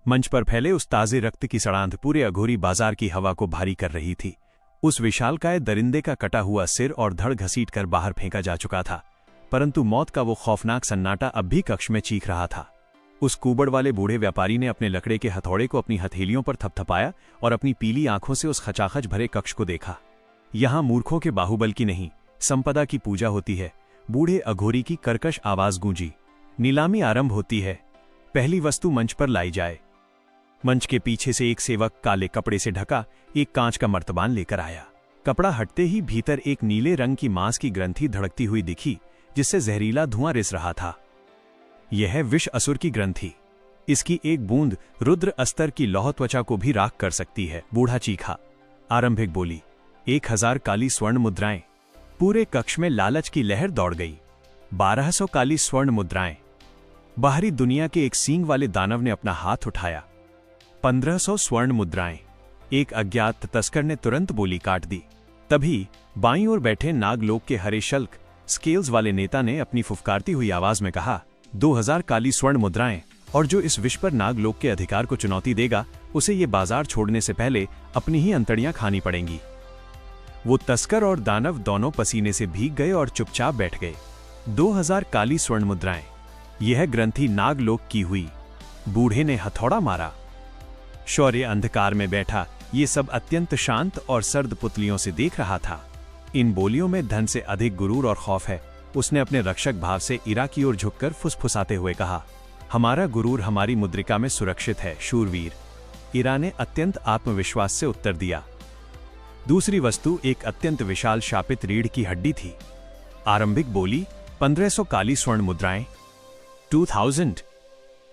मंच पर फैले उस ताजे रक्त की सड़ांध पूरे अघोरी बाजार की हवा को भारी कर रही थी। उस विशालकाय दरिंदे का कटा हुआ सिर और धड़ घसीटकर बाहर फेंका जा चुका था, परंतु मौत का वो खौफनाक सन्नाटा अब भी कक्ष में चीख रहा था। उस कुबड़ वाले बूढ़े व्यापारी ने अपने लकड़े के हथौड़े को अपनी हथेलियों पर थपथपाया और अपनी पीली आंखों से उस खचाखच भरे कक्ष को देखा। यहां मूर्खों के बाहुबल की नहीं, संपदा की पूजा होती है। बूढ़े अघोरी की कर्कश आवाज गूंजी। नीलामी आरंभ होती है। पहली वस्तु मंच पर लाई जाए। मंच के पीछे से एक सेवक काले कपड़े से ढका एक कांच का मर्तबान लेकर आया। कपड़ा हटते ही भीतर एक नीले रंग की मांस की ग्रंथि धड़कती हुई दिखी, जिससे जहरीला धुआं रिस रहा था। यह है विष असुर की ग्रंथि। इसकी एक बूंद रुद्र अस्तर की लौह त्वचा को भी राख कर सकती है। बूढ़ा चीखा। आरंभिक बोली, 1000 काली स्वर्ण मुद्राएं। पूरे कक्ष में लालच की लहर दौड़ गई। 1200 काली स्वर्ण मुद्राएं। बाहरी दुनिया के एक सींग वाले दानव ने अपना हाथ उठाया। 1500 स्वर्ण मुद्राएं। एक अज्ञात तस्कर ने तुरंत बोली काट दी। तभी बाईं ओर बैठे नागलोक के हरे शल्क स्केल्स वाले नेता ने अपनी फुफकारती हुई आवाज में कहा, 2000 काली स्वर्ण मुद्राएं, और जो इस विश्व पर नागलोक के अधिकार को चुनौती देगा, उसे ये बाजार छोड़ने से पहले अपनी ही अंतड़ियां खानी पड़ेंगी। वो तस्कर और दानव दोनों पसीने से भीग गए और चुपचाप बैठ गए। 2000 काली स्वर्ण मुद्राएं। यह ग्रंथि नागलोक की हुई। बूढ़े ने हथौड़ा मारा। शौर्य अंधकार में बैठा ये सब अत्यंत शांत और सर्द पुतलियों से देख रहा था। इन बोलियों में धन से अधिक गुरूर और खौफ है। उसने अपने रक्षक भाव से इरा की ओर झुककर फुसफुसाते हुए कहा, हमारा गुरूर हमारी मुद्रिका में सुरक्षित है शूरवीर। इरा ने अत्यंत आत्मविश्वास से उत्तर दिया। दूसरी वस्तु एक अत्यंत विशाल शापित रीढ़ की हड्डी थी। आरंभिक बोली, 1500 काली स्वर्ण मुद्राएं। 2000,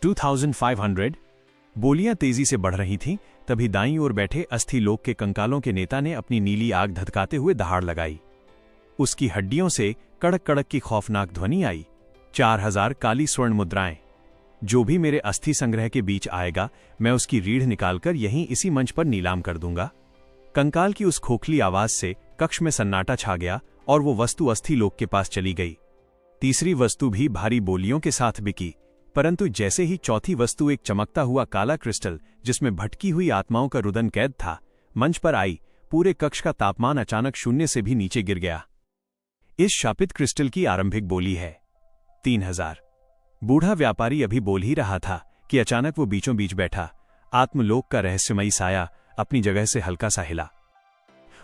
2500। बोलियां तेजी से बढ़ रही थीं, तभी दाईं ओर बैठे अस्थि लोक के कंकालों के नेता ने अपनी नीली आग धधकाते हुए दहाड़ लगाई। उसकी हड्डियों से कड़क कड़क की खौफनाक ध्वनि आई। 4000 काली स्वर्ण मुद्राएं। जो भी मेरे अस्थि संग्रह के बीच आएगा, मैं उसकी रीढ़ निकालकर यहीं इसी मंच पर नीलाम कर दूंगा। कंकाल की उस खोखली आवाज से कक्ष में सन्नाटा छा गया और वो वस्तु अस्थि लोक के पास चली गई। तीसरी वस्तु भी भारी बोलियों के साथ बिकी, परंतु जैसे ही चौथी वस्तु एक चमकता हुआ काला क्रिस्टल, जिसमें भटकी हुई आत्माओं का रुदन कैद था, मंच पर आई, पूरे कक्ष का तापमान अचानक शून्य से भी नीचे गिर गया। इस शापित क्रिस्टल की आरंभिक बोली है 3000। बूढ़ा व्यापारी अभी बोल ही रहा था कि अचानक वो बीचों बीच बैठा आत्मलोक का रहस्यमयी साया अपनी जगह से हल्का सा हिला।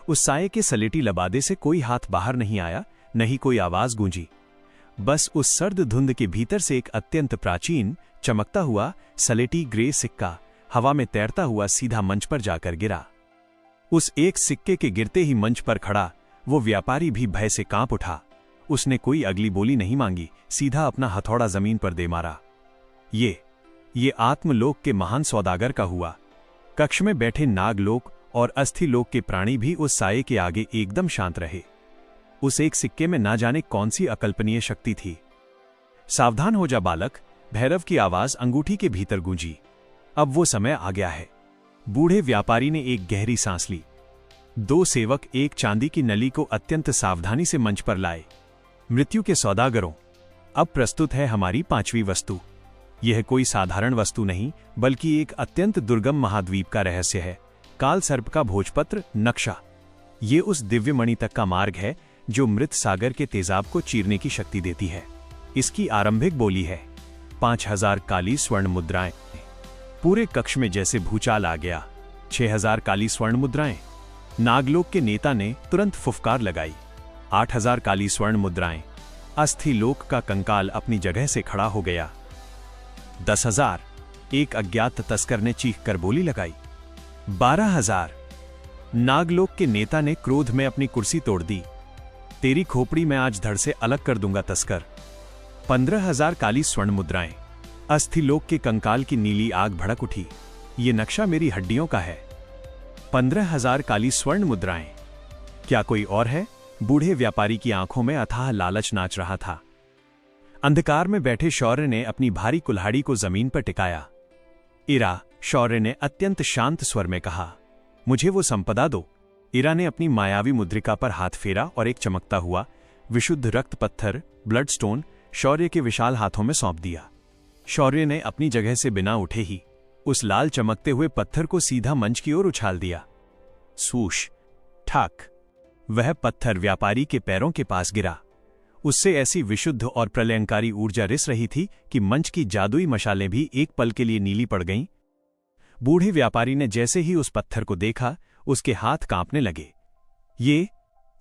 उस साये के सलेटी लबादे से कोई हाथ बाहर नहीं आया, न ही कोई आवाज गूंजी। बस उस सर्द धुंध के भीतर से एक अत्यंत प्राचीन, चमकता हुआ सलेटी ग्रे सिक्का हवा में तैरता हुआ सीधा मंच पर जाकर गिरा। उस एक सिक्के के गिरते ही मंच पर खड़ा वो व्यापारी भी भय से कांप उठा। उसने कोई अगली बोली नहीं मांगी, सीधा अपना हथौड़ा जमीन पर दे मारा। ये आत्मलोक के महान सौदागर का हुआ। कक्ष में बैठे नागलोक और अस्थिलोक के प्राणी भी उस साये के आगे एकदम शांत रहे। उस एक सिक्के में ना जाने कौन सी अकल्पनीय शक्ति थी। सावधान हो जा बालक, भैरव की आवाज अंगूठी के भीतर गूंजी। अब वो समय आ गया है। बूढ़े व्यापारी ने एक गहरी सांस ली। 2 सेवक एक चांदी की नली को अत्यंत सावधानी से मंच पर लाए। मृत्यु के सौदागरों, अब प्रस्तुत है हमारी 5वीं वस्तु। यह कोई साधारण वस्तु नहीं, बल्कि एक अत्यंत दुर्गम महाद्वीप का रहस्य है। काल सर्प का भोजपत्र नक्शा। ये उस दिव्य मणि तक का मार्ग है जो मृत सागर के तेजाब को चीरने की शक्ति देती है। इसकी आरंभिक बोली है 5000 काली स्वर्ण मुद्राएं। पूरे कक्ष में जैसे भूचाल आ गया। 6000 काली स्वर्ण मुद्राएं। नागलोक के नेता ने तुरंत फुफकार लगाई। 8000 काली स्वर्ण मुद्राएं। अस्थि लोक का कंकाल अपनी जगह से खड़ा हो गया। 10,000। एक अज्ञात तस्कर ने चीख कर बोली लगाई। 12,000। नागलोक के नेता ने क्रोध में अपनी कुर्सी तोड़ दी। तेरी खोपड़ी मैं आज धड़ से अलग कर दूंगा तस्कर। 15,000 काली स्वर्ण मुद्राएं। अस्थिलोक के कंकाल की नीली आग भड़क उठी। ये नक्शा मेरी हड्डियों का है। 15,000 काली स्वर्ण मुद्राएं। क्या कोई और है? बूढ़े व्यापारी की आंखों में अथाह लालच नाच रहा था। अंधकार में बैठे शौर्य ने अपनी भारी कुल्हाड़ी को जमीन पर टिकाया। इरा, शौर्य ने अत्यंत शांत स्वर में कहा, मुझे वो संपदा दो। इरा ने अपनी मायावी मुद्रिका पर हाथ फेरा और एक चमकता हुआ विशुद्ध रक्त पत्थर ब्लडस्टोन शौर्य के विशाल हाथों में सौंप दिया। शौर्य ने अपनी जगह से बिना उठे ही उस लाल चमकते हुए पत्थर को सीधा मंच की ओर उछाल दिया। सूश, ठाक। वह पत्थर व्यापारी के पैरों के पास गिरा। उससे ऐसी विशुद्ध और प्रलयंकारी ऊर्जा रिस रही थी कि मंच की जादुई मशालें भी एक पल के लिए नीली पड़ गईं। बूढ़े व्यापारी ने जैसे ही उस पत्थर को देखा, उसके हाथ कांपने लगे।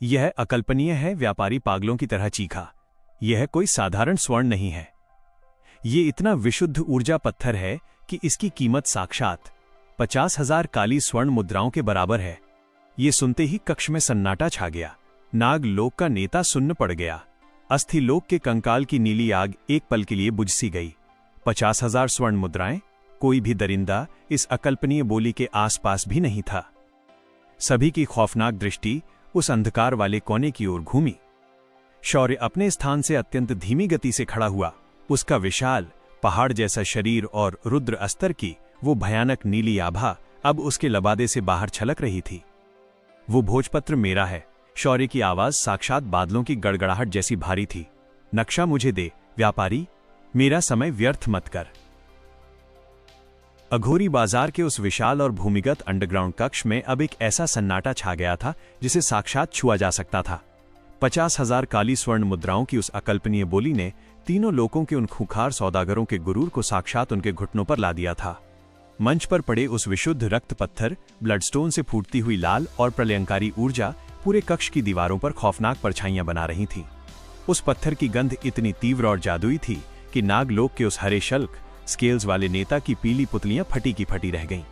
यह अकल्पनीय है, व्यापारी पागलों की तरह चीखा। यह कोई साधारण स्वर्ण नहीं है। ये इतना विशुद्ध ऊर्जा पत्थर है कि इसकी कीमत साक्षात 50,000 काली स्वर्ण मुद्राओं के बराबर है। ये सुनते ही कक्ष में सन्नाटा छा गया। नाग लोक का नेता सुन्न पड़ गया। अस्थि लोक के कंकाल की नीली आग एक पल के लिए बुझ सी गई। 50,000 स्वर्ण मुद्राएं? कोई भी दरिंदा इस अकल्पनीय बोली के आसपास भी नहीं था। सभी की खौफनाक दृष्टि उस अंधकार वाले कोने की ओर घूमी। शौर्य अपने स्थान से अत्यंत धीमी गति से खड़ा हुआ। उसका विशाल पहाड़ जैसा शरीर और रुद्र अस्तर की वो भयानक नीली आभा अब उसके लबादे से बाहर छलक रही थी। वो भोजपत्र मेरा है। शौर्य की आवाज साक्षात बादलों की गड़गड़ाहट जैसी भारी थी। नक्शा मुझे दे, व्यापारी, मेरा समय व्यर्थ मत कर। अघोरी बाजार के उस विशाल और भूमिगत अंडरग्राउंड कक्ष में अब एक ऐसा सन्नाटा छा गया था जिसे साक्षात छुआ जा सकता था। 50,000 काली स्वर्ण मुद्राओं की उस अकल्पनीय बोली ने तीनों लोगों के उन खूंखार सौदागरों के गुरूर को साक्षात उनके घुटनों पर ला दिया था। मंच पर पड़े उस विशुद्ध रक्त पत्थर, ब्लडस्टोन से फूटती हुई लाल और प्रलयंकारी ऊर्जा पूरे कक्ष की दीवारों पर खौफनाक परछाइयां बना रही थीं। उस पत्थर की गंध इतनी तीव्र और जादुई थी कि नागलोक के उस हरे शल्क स्केल्स वाले नेता की पीली पुतलियां फटी की फटी रह गईं।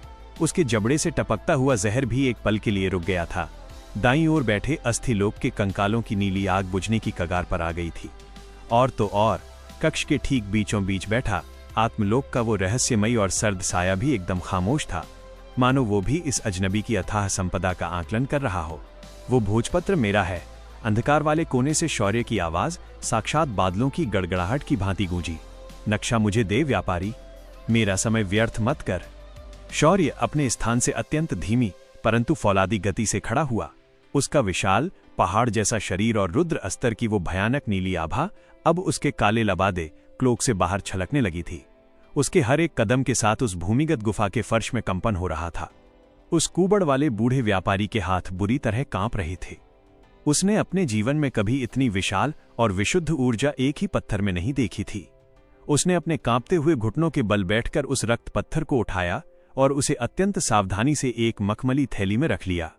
उसके जबड़े से टपकता हुआ जहर भी एक पल के लिए रुक गया था। दाईं ओर बैठे अस्थि लोक के कंकालों की नीली आग बुझने की कगार पर आ गई थी। और तो और कक्ष के ठीक बीचों बीच बैठा आत्मलोक का वो रहस्यमयी और सर्द साया भी एकदम खामोश था, मानो वो भी इस अजनबी की अथाह संपदा का आकलन कर रहा हो। वो भोजपत्र मेरा है। अंधकार वाले कोने से शौर्य की आवाज साक्षात बादलों की गड़गड़ाहट की भांति गूंजी। नक्शा मुझे दे, व्यापारी, मेरा समय व्यर्थ मत कर। शौर्य अपने स्थान से अत्यंत धीमी परंतु फौलादी गति से खड़ा हुआ। उसका विशाल पहाड़ जैसा शरीर और रुद्र अस्तर की वो भयानक नीली आभा अब उसके काले लबादे क्लोक से बाहर छलकने लगी थी। उसके हर एक कदम के साथ उस भूमिगत गुफा के फर्श में कंपन हो रहा था। उस कुबड़ वाले बूढ़े व्यापारी के हाथ बुरी तरह कांप रहे थे। उसने अपने जीवन में कभी इतनी विशाल और विशुद्ध ऊर्जा एक ही पत्थर में नहीं देखी थी। उसने अपने कांपते हुए घुटनों के बल बैठकर उस रक्त पत्थर को उठाया और उसे अत्यंत सावधानी से एक मखमली थैली में रख लिया।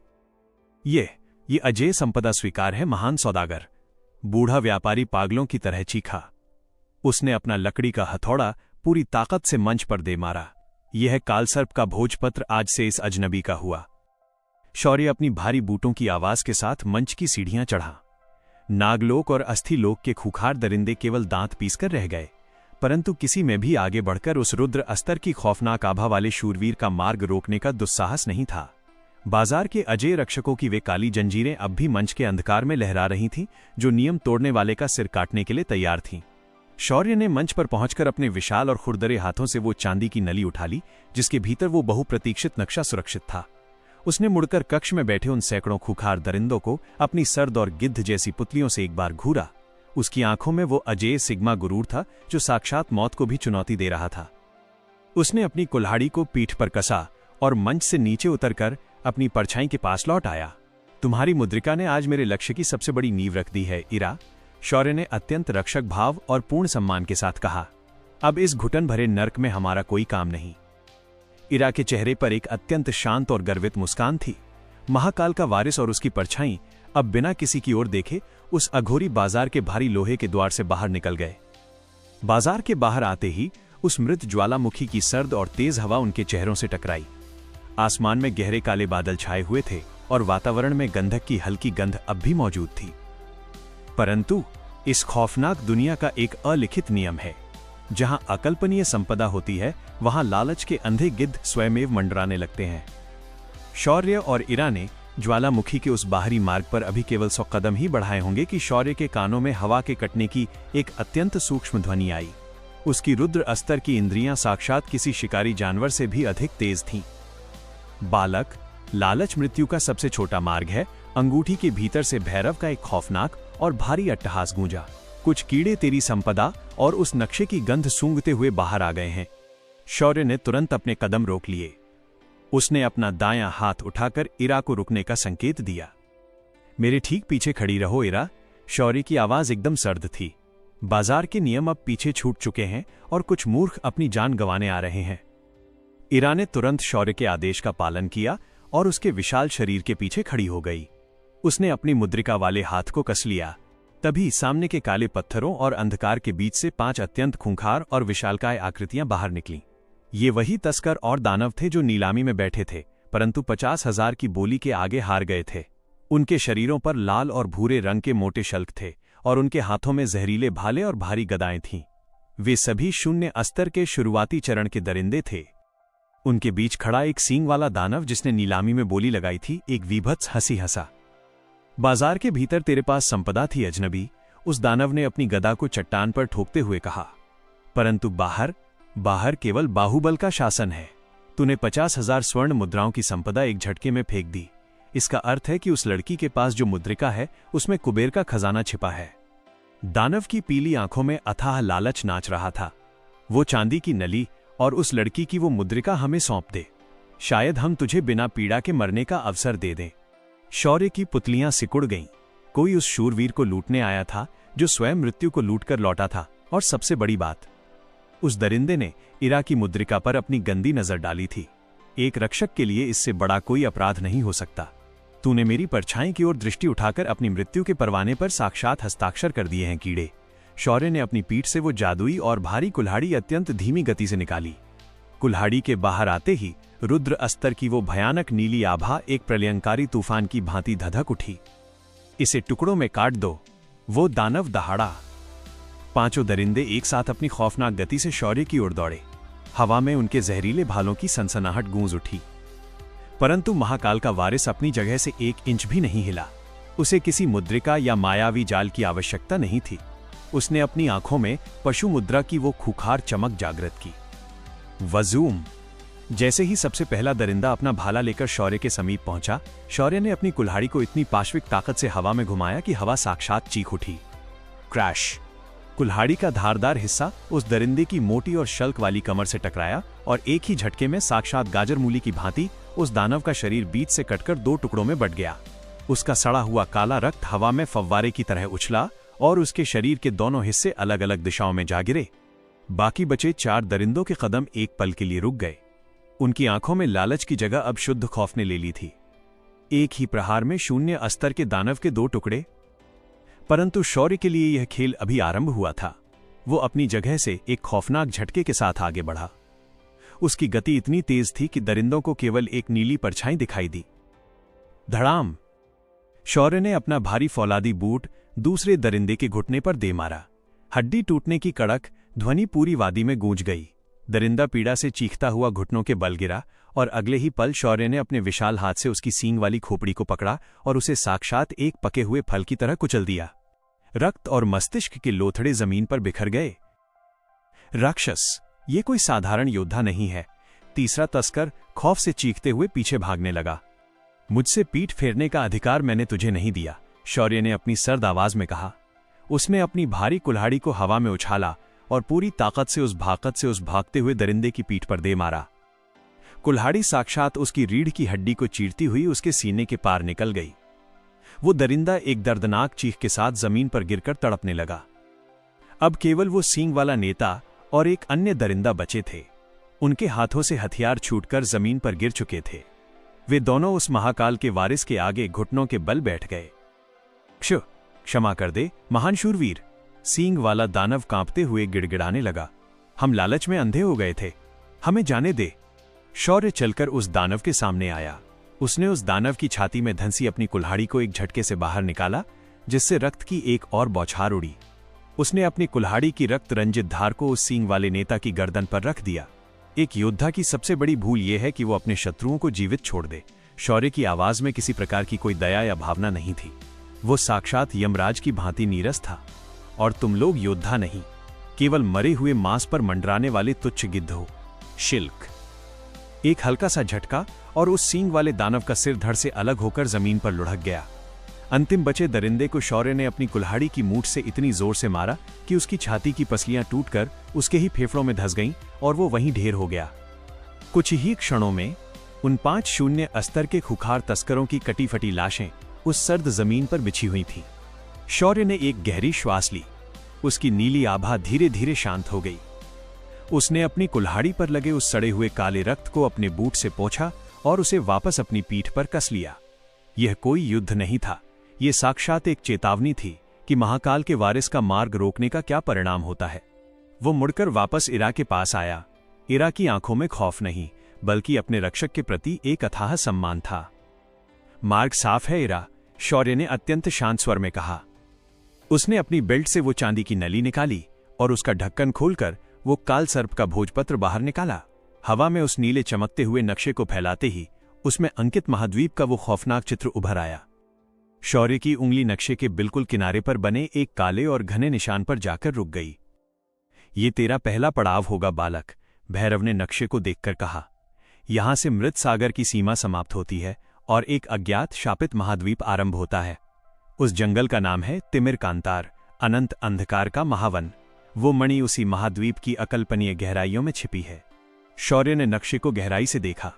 ये अजेय संपदा स्वीकार है, महान सौदागर, बूढ़ा व्यापारी पागलों की तरह चीखा। उसने अपना लकड़ी का हथौड़ा पूरी ताकत से मंच पर दे मारा। यह कालसर्प का भोजपत्र आज से इस अजनबी का हुआ। शौर्य अपनी भारी बूटों की आवाज के साथ मंच की सीढ़ियां चढ़ा। नागलोक और अस्थिलोक के खूंखार दरिंदे केवल दांत पीसकर रह गए, परंतु किसी में भी आगे बढ़कर उस रुद्र अस्तर की खौफनाक आभा वाले शूरवीर का मार्ग रोकने का दुस्साहस नहीं था। बाजार के अजेय रक्षकों की वे काली जंजीरें अब भी मंच के अंधकार में लहरा रही थीं, जो नियम तोड़ने वाले का सिर काटने के लिए तैयार थीं। शौर्य ने मंच पर पहुंचकर अपने विशाल और खुरदरे हाथों से वो चांदी की नली उठा ली जिसके भीतर वो बहुप्रतीक्षित नक्शा सुरक्षित था। उसने मुड़कर कक्ष में बैठे उन सैकड़ों खूंखार दरिंदों को अपनी सर्द और गिद्ध जैसी पुतलियों से एक बार घूरा। उसकी आंखों में वो अजेय सिग्मा गुरूर था जो साक्षात मौत को भी चुनौती दे रहा था। उसने अपनी कुल्हाड़ी को पीठ पर कसा और मंच से नीचे उतरकर अपनी परछाई के पास लौट आया। तुम्हारी मुद्रिका ने आज मेरे लक्ष्य की सबसे बड़ी नींव रख दी है, इरा, शौर्य ने अत्यंत रक्षक भाव और पूर्ण सम्मान के साथ कहा। अब इस घुटन भरे नर्क में हमारा कोई काम नहीं। इरा के चेहरे पर एक अत्यंत शांत और गर्वित मुस्कान थी। महाकाल का वारिस और उसकी परछाई अब बिना किसी की ओर देखे उस अघोरी बाजार के भारी लोहे के द्वार से बाहर निकल गए। बाजार के बाहर आते ही उस मृत ज्वालामुखी की सर्द और तेज हवा उनके चेहरों से टकराई। आसमान में गहरे काले बादल छाए हुए थे और वातावरण में गंधक की हल्की गंध अब भी मौजूद थी। परंतु इस खौफनाक दुनिया का एक अलिखित नियम है। जहां अकल्पनीय संपदा होती है, वहां लालच के अंधे गिद्ध स्वयमेव मंडराने लगते हैं। शौर्य और इरा ने ज्वालामुखी के उस बाहरी मार्ग पर अभी केवल 100 कदम ही बढ़ाए होंगे कि शौर्य के कानों में हवा के कटने की एक अत्यंत सूक्ष्म ध्वनि आई। उसकी रुद्र अस्तर की इंद्रियां साक्षात किसी शिकारी जानवर से भी अधिक तेज थीं। बालक, लालच मृत्यु का सबसे छोटा मार्ग है। अंगूठी के भीतर से भैरव का एक खौफनाक और भारी अट्टहास गूंजा। कुछ कीड़े तेरी संपदा और उस नक्शे की गंध सूंघते हुए बाहर आ गए हैं। शौर्य ने तुरंत अपने कदम रोक लिए। उसने अपना दायां हाथ उठाकर इरा को रुकने का संकेत दिया। मेरे ठीक पीछे खड़ी रहो इरा। शौर्य की आवाज एकदम सर्द थी। बाजार के नियम अब पीछे छूट चुके हैं और कुछ मूर्ख अपनी जान गंवाने आ रहे हैं। इरा ने तुरंत शौर्य के आदेश का पालन किया और उसके विशाल शरीर के पीछे खड़ी हो गई। उसने अपनी मुद्रिका वाले हाथ को कस लिया। तभी सामने के काले पत्थरों और अंधकार के बीच से 5 अत्यंत खूंखार और विशालकाय आकृतियां बाहर निकलीं। ये वही तस्कर और दानव थे जो नीलामी में बैठे थे, परंतु 50,000 की बोली के आगे हार गए थे। उनके शरीरों पर लाल और भूरे रंग के मोटे शल्क थे और उनके हाथों में जहरीले भाले और भारी गदाएं थीं। वे सभी शून्य अस्तर के शुरुआती चरण के दरिंदे थे। उनके बीच खड़ा एक सींग वाला दानव जिसने नीलामी में बोली लगाई थी, एक वीभत्स हंसी हंसा। बाजार के भीतर तेरे पास संपदा थी अजनबी, उस दानव ने अपनी गदा को चट्टान पर ठोकते हुए कहा। परंतु बाहर केवल बाहुबल का शासन है। तूने 50,000 स्वर्ण मुद्राओं की संपदा एक झटके में फेंक दी। इसका अर्थ है कि उस लड़की के पास जो मुद्रिका है उसमें कुबेर का खजाना छिपा है। दानव की पीली आंखों में अथाह लालच नाच रहा था। वो चांदी की नली और उस लड़की की वो मुद्रिका हमें सौंप दे, शायद हम तुझे बिना पीड़ा के मरने का अवसर दे दें। शौर्य की पुतलियां सिकुड़ गईं। कोई उस शूरवीर को लूटने आया था जो स्वयं मृत्यु को लूटकर लौटा था। और सबसे बड़ी बात, उस दरिंदे ने इरा की मुद्रिका पर अपनी गंदी नजर डाली थी। एक रक्षक के लिए इससे बड़ा कोई अपराध नहीं हो सकता। तूने मेरी परछाई की ओर दृष्टि उठाकर अपनी मृत्यु के परवाने पर साक्षात हस्ताक्षर कर दिए हैं कीड़े। शौर्य ने अपनी पीठ से वो जादुई और भारी कुल्हाड़ी अत्यंत धीमी गति से निकाली। कुल्हाड़ी के बाहर आते ही रुद्र अस्तर की वो भयानक नीली आभा एक प्रलयंकारी तूफान की भांति धधक उठी। इसे टुकड़ों में काट दो। वो दानव दहाड़ा। 5 दरिंदे एक साथ अपनी खौफनाक गति से शौर्य की ओर दौड़े। हवा में उनके जहरीले भालों की सनसनाहट गूंज उठी। परंतु महाकाल का वारिस अपनी जगह से 1 इंच भी नहीं हिला। उसे किसी मुद्रिका या मायावी जाल की आवश्यकता नहीं थी। उसने अपनी आंखों में पशु मुद्रा की वो खूंखार चमक जागृत की। वजूम। जैसे ही सबसे पहला दरिंदा अपना भाला लेकर शौर्य के समीप पहुंचा, शौर्य ने अपनी कुल्हाड़ी को इतनी पाश्विक ताकत से हवा में घुमाया कि हवा साक्षात चीख उठी। क्रैश। कुल्हाड़ी का धारदार हिस्सा उस दरिंदे की मोटी और शल्क वाली कमर से टकराया और एक ही झटके में साक्षात गाजर मूली की भांति उस दानव का शरीर बीच से कटकर 2 टुकड़ों में बंट गया। उसका सड़ा हुआ काला रक्त हवा में फव्वारे की तरह उछला और उसके शरीर के दोनों हिस्से अलग अलग दिशाओं में जा गिरे। बाकी बचे 4 दरिंदों के कदम एक पल के लिए रुक गए। उनकी आंखों में लालच की जगह अब शुद्ध खौफ ने ले ली थी। एक ही प्रहार में शून्य अस्तर के दानव के 2 टुकड़े। परंतु शौर्य के लिए यह खेल अभी आरंभ हुआ था। वो अपनी जगह से एक खौफनाक झटके के साथ आगे बढ़ा। उसकी गति इतनी तेज थी कि दरिंदों को केवल एक नीली परछाई दिखाई दी। धड़ाम। शौर्य ने अपना भारी फौलादी बूट दूसरे दरिंदे के घुटने पर दे मारा। हड्डी टूटने की कड़क ध्वनि पूरी वादी में गूंज गई। दरिंदा पीड़ा से चीखता हुआ घुटनों के बल गिरा और अगले ही पल शौर्य ने अपने विशाल हाथ से उसकी सींग वाली खोपड़ी को पकड़ा और उसे साक्षात एक पके हुए फल की तरह कुचल दिया। रक्त और मस्तिष्क के लोथड़े जमीन पर बिखर गए। राक्षस, ये कोई साधारण योद्धा नहीं है। तीसरा तस्कर खौफ से चीखते हुए पीछे भागने लगा। मुझसे पीठ फेरने का अधिकार मैंने तुझे नहीं दिया, शौर्य ने अपनी सर्द आवाज में कहा। उसने अपनी भारी कुल्हाड़ी को हवा में उछाला और पूरी ताकत से उस भागते हुए दरिंदे की पीठ पर दे मारा। कुल्हाड़ी साक्षात उसकी रीढ़ की हड्डी को चीरती हुई उसके सीने के पार निकल गई। वो दरिंदा एक दर्दनाक चीख के साथ जमीन पर गिरकर तड़पने लगा। अब केवल वो सींग वाला नेता और एक अन्य दरिंदा बचे थे। उनके हाथों से हथियार छूटकर जमीन पर गिर चुके थे। वे दोनों उस महाकाल के वारिस के आगे घुटनों के बल बैठ गए। क्षमा कर दे महान शूरवीर, सींग वाला दानव कांपते हुए गिड़गिड़ाने लगा। हम लालच में अंधे हो गए थे, हमें जाने दे। शौर्य चलकर उस दानव के सामने आया। उसने उस दानव की छाती में धंसी अपनी कुल्हाड़ी को एक झटके से बाहर निकाला, जिससे रक्त की एक और बौछार उड़ी। उसने अपनी कुल्हाड़ी की रक्त रंजित धार को उस सींग वाले नेता की गर्दन पर रख दिया। एक योद्धा की सबसे बड़ी भूल यह है कि वो अपने शत्रुओं को जीवित छोड़ दे। शौर्य की आवाज में किसी प्रकार की कोई दया या भावना नहीं थी। वो साक्षात यमराज की भांति नीरस था। और तुम लोग योद्धा नहीं, केवल मरे हुए मांस पर मंडराने वाले तुच्छ गिद्ध हो। शिल्क। एक हल्का सा झटका और उस सींग वाले दानव का सिर धड़ से अलग होकर जमीन पर लुढ़क गया। अंतिम बचे दरिंदे को शौर्य ने अपनी कुल्हाड़ी की मूठ से इतनी जोर से मारा कि उसकी छाती की पसलियां टूटकर उसके ही फेफड़ों में धंस गईं और वो वहीं ढेर हो गया। कुछ ही क्षणों में उन 5 शून्य अस्तर के खुखार तस्करों की कटी फटी लाशें उस सर्द जमीन पर बिछी हुई थीं। शौर्य ने एक गहरी श्वास ली। उसकी नीली आभा धीरे धीरे शांत हो गई। उसने अपनी कुल्हाड़ी पर लगे उस सड़े हुए काले रक्त को अपने बूट से पोंछा और उसे वापस अपनी पीठ पर कस लिया। यह कोई युद्ध नहीं था, यह साक्षात एक चेतावनी थी कि महाकाल के वारिस का मार्ग रोकने का क्या परिणाम होता है। वो मुड़कर वापस इरा के पास आया। इरा की आंखों में खौफ नहीं, बल्कि अपने रक्षक के प्रति एक अथाह सम्मान था। मार्ग साफ है इरा, शौर्य ने अत्यंत शांत स्वर में कहा। उसने अपनी बेल्ट से वो चांदी की नली निकाली और उसका ढक्कन खोलकर वो काल सर्प का भोजपत्र बाहर निकाला। हवा में उस नीले चमकते हुए नक्शे को फैलाते ही उसमें अंकित महाद्वीप का वो खौफनाक चित्र उभर आया। शौर्य की उंगली नक्शे के बिल्कुल किनारे पर बने एक काले और घने निशान पर जाकर रुक गई। ये तेरा पहला पड़ाव होगा बालक, भैरव ने नक्शे को देखकर कहा। यहां से मृत सागर की सीमा समाप्त होती है और एक अज्ञात शापित महाद्वीप आरंभ होता है। उस जंगल का नाम है तिमिर कांतार, अनंत अंधकार का महावन। वो मणि उसी महाद्वीप की अकल्पनीय गहराइयों में छिपी है। शौर्य ने नक्शे को गहराई से देखा।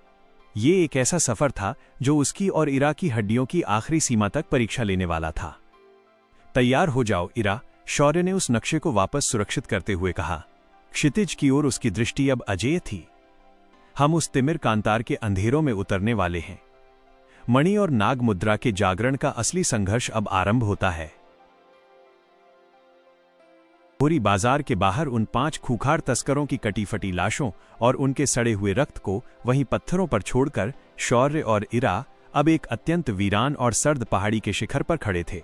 ये एक ऐसा सफर था जो उसकी और इरा की हड्डियों की आखिरी सीमा तक परीक्षा लेने वाला था। तैयार हो जाओ इरा, शौर्य ने उस नक्शे को वापस सुरक्षित करते हुए कहा। क्षितिज की ओर उसकी दृष्टि अब अजेय थी। हम उस तिमिर कांतार के अंधेरों में उतरने वाले हैं। मणि और नाग मुद्रा के जागरण का असली संघर्ष अब आरंभ होता है। पूरी बाजार के बाहर उन 5 खूंखार तस्करों की कटी फटी लाशों और उनके सड़े हुए रक्त को वहीं पत्थरों पर छोड़कर शौर्य और इरा अब एक अत्यंत वीरान और सर्द पहाड़ी के शिखर पर खड़े थे।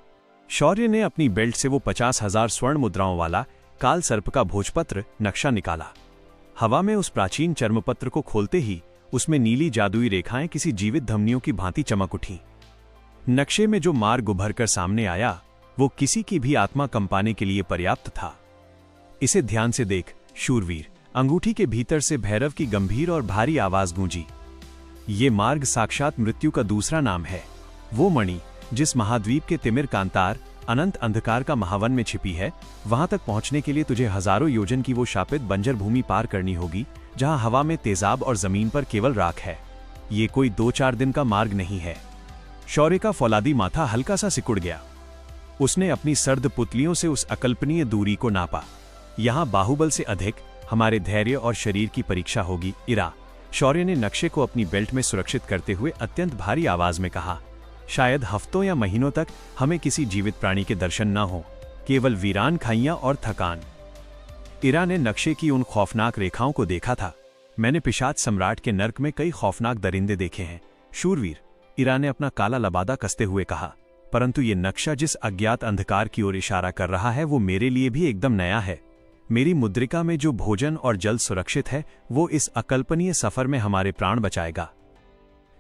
शौर्य ने अपनी बेल्ट से वो 50,000 स्वर्ण मुद्राओं वाला काल सर्प का भोजपत्र नक्शा निकाला। हवा में उस प्राचीन चर्मपत्र को खोलते ही उसमें नीली जादुई रेखाएं किसी जीवित धमनियों की भांति चमक उठीं। नक्शे में जो मार्ग उभर कर सामने आया वो किसी की भी आत्मा कंपाने के लिए पर्याप्त था। इसे ध्यान से देख शूरवीर, अंगूठी के भीतर से भैरव की गंभीर और भारी आवाज गूंजी। ये मार्ग साक्षात मृत्यु का दूसरा नाम है। वो मणि जिस महाद्वीप के तिमिर कांतार अनंत अंधकार का महावन में छिपी है, वहां तक पहुंचने के लिए तुझे हजारों योजन की वो शापित बंजर भूमि पार करनी होगी जहां हवा में तेजाब और जमीन पर केवल राख है। ये कोई 2-4 दिन का मार्ग नहीं है। शौर्य का फौलादी माथा हल्का सा सिकुड़ गया। उसने अपनी सर्द पुतलियों से उस अकल्पनीय दूरी को नापा। यहां बाहुबल से अधिक हमारे धैर्य और शरीर की परीक्षा होगी इरा, शौर्य ने नक्शे को अपनी बेल्ट में सुरक्षित करते हुए अत्यंत भारी आवाज में कहा। शायद हफ्तों या महीनों तक हमें किसी जीवित प्राणी के दर्शन न हो, केवल वीरान खाइयां और थकान। इरा ने नक्शे की उन खौफनाक रेखाओं को देखा था। मैंने पिशाच सम्राट के नर्क में कई खौफनाक दरिंदे देखे हैं शूरवीर, इरा ने अपना काला लबादा कसते हुए कहा। परंतु ये नक्शा जिस अज्ञात अंधकार की ओर इशारा कर रहा है वो मेरे लिए भी एकदम नया है। मेरी मुद्रिका में जो भोजन और जल सुरक्षित है वो इस अकल्पनीय सफर में हमारे प्राण बचाएगा।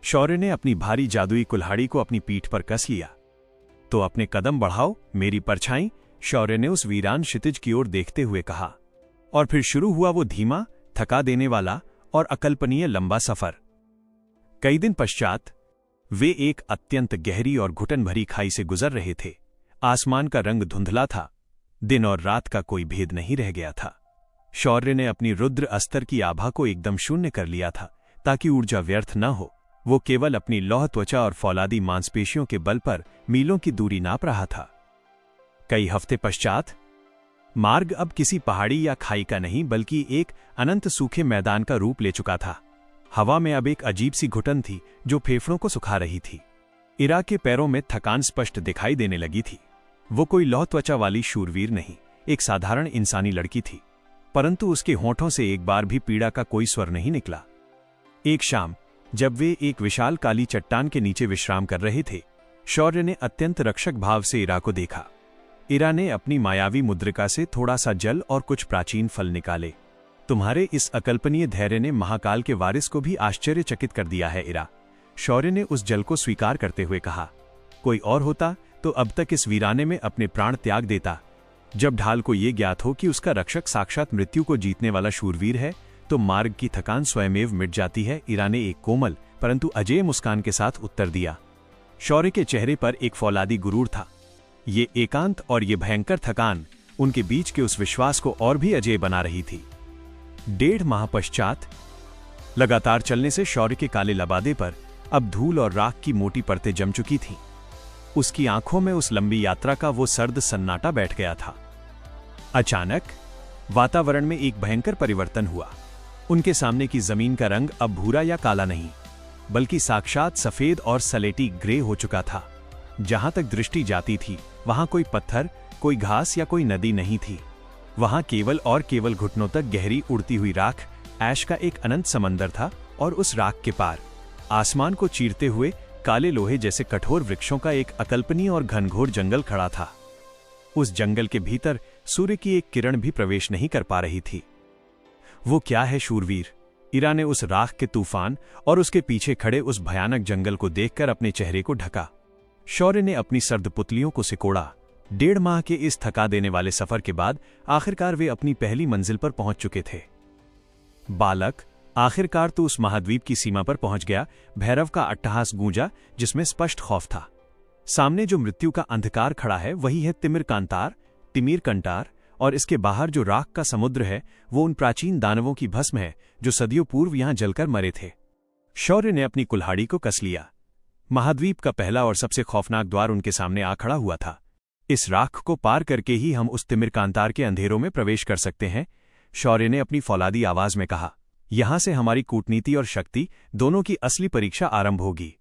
शौर्य ने अपनी भारी जादुई कुल्हाड़ी को अपनी पीठ पर कस लिया। तो अपने कदम बढ़ाओ मेरी परछाई, शौर्य ने उस वीरान क्षितिज की ओर देखते हुए कहा। और फिर शुरू हुआ वो धीमा, थका देने वाला और अकल्पनीय लंबा सफर। कई दिन पश्चात वे एक अत्यंत गहरी और घुटन भरी खाई से गुजर रहे थे। आसमान का रंग धुंधला था, दिन और रात का कोई भेद नहीं रह गया था। शौर्य ने अपनी रुद्र अस्त्र की आभा को एकदम शून्य कर लिया था ताकि ऊर्जा व्यर्थ न हो। वो केवल अपनी लौह त्वचा और फौलादी मांसपेशियों के बल पर मीलों की दूरी नाप रहा था। कई हफ्ते पश्चात मार्ग अब किसी पहाड़ी या खाई का नहीं बल्कि एक अनंत सूखे मैदान का रूप ले चुका था। हवा में अब एक अजीब सी घुटन थी जो फेफड़ों को सुखा रही थी। इरा के पैरों में थकान स्पष्ट दिखाई देने लगी थी। वो कोई लौह त्वचा वाली शूरवीर नहीं, एक साधारण इंसानी लड़की थी, परंतु उसके होंठों से एक बार भी पीड़ा का कोई स्वर नहीं निकला। एक शाम जब वे एक विशाल काली चट्टान के नीचे विश्राम कर रहे थे, शौर्य ने अत्यंत रक्षक भाव से इरा को देखा। इरा ने अपनी मायावी मुद्रिका से थोड़ा सा जल और कुछ प्राचीन फल निकाले। तुम्हारे इस अकल्पनीय धैर्य ने महाकाल के वारिस को भी आश्चर्यचकित कर दिया है इरा, शौर्य ने उस जल को स्वीकार करते हुए कहा। कोई और होता तो अब तक इस वीराने में अपने प्राण त्याग देता। जब ढाल को ये ज्ञात हो कि उसका रक्षक साक्षात मृत्यु को जीतने वाला शूरवीर है तो मार्ग की थकान स्वयमेव मिट जाती है। इरा ने एक कोमल परंतु अजेय मुस्कान के साथ उत्तर दिया। शौर्य के चेहरे पर एक फौलादी गुरूर था। ये एकांत और ये भयंकर थकान उनके बीच के उस विश्वास को और भी अजेय बना रही थी। 1.5 माह पश्चात लगातार चलने से शौर्य के काले लबादे पर अब धूल और राख की मोटी परतें जम चुकी थीं। उसकी आंखों में उस लंबी यात्रा का वो सर्द सन्नाटा बैठ गया था। अचानक वातावरण में एक भयंकर परिवर्तन हुआ। उनके सामने की जमीन का रंग अब भूरा या काला नहीं, बल्कि साक्षात सफेद और सलेटी ग्रे हो चुका था। जहां तक दृष्टि जाती थी वहां कोई पत्थर, कोई घास या कोई नदी नहीं थी। वहां केवल और केवल घुटनों तक गहरी उड़ती हुई राख, ऐश का एक अनंत समंदर था, और उस राख के पार आसमान को चीरते हुए काले लोहे जैसे कठोर वृक्षों का एक अकल्पनीय और घनघोर जंगल खड़ा था। उस जंगल के भीतर सूर्य की एक किरण भी प्रवेश नहीं कर पा रही थी। वो क्या है शूरवीर? इरा ने उस राख के तूफान और उसके पीछे खड़े उस भयानक जंगल को देखकर अपने चेहरे को ढका। शौर्य ने अपनी सर्द पुतलियों को सिकोड़ा। 1.5 माह के इस थका देने वाले सफर के बाद आखिरकार वे अपनी पहली मंजिल पर पहुंच चुके थे। बालक, आखिरकार तो उस महाद्वीप की सीमा पर पहुंच गया। भैरव का अट्टहास गूंजा, जिसमें स्पष्ट खौफ था। सामने जो मृत्यु का अंधकार खड़ा है वही है तिमिर कंटार, और इसके बाहर जो राख का समुद्र है वो उन प्राचीन दानवों की भस्म है जो सदियों पूर्व यहां जलकर मरे थे। शौर्य ने अपनी कुल्हाड़ी को कस लिया। महाद्वीप का पहला और सबसे खौफनाक द्वार उनके सामने आ खड़ा हुआ था। इस राख को पार करके ही हम उस तिमिरकांतार के अंधेरों में प्रवेश कर सकते हैं, शौर्य ने अपनी फौलादी आवाज में कहा। यहां से हमारी कूटनीति और शक्ति दोनों की असली परीक्षा आरंभ होगी।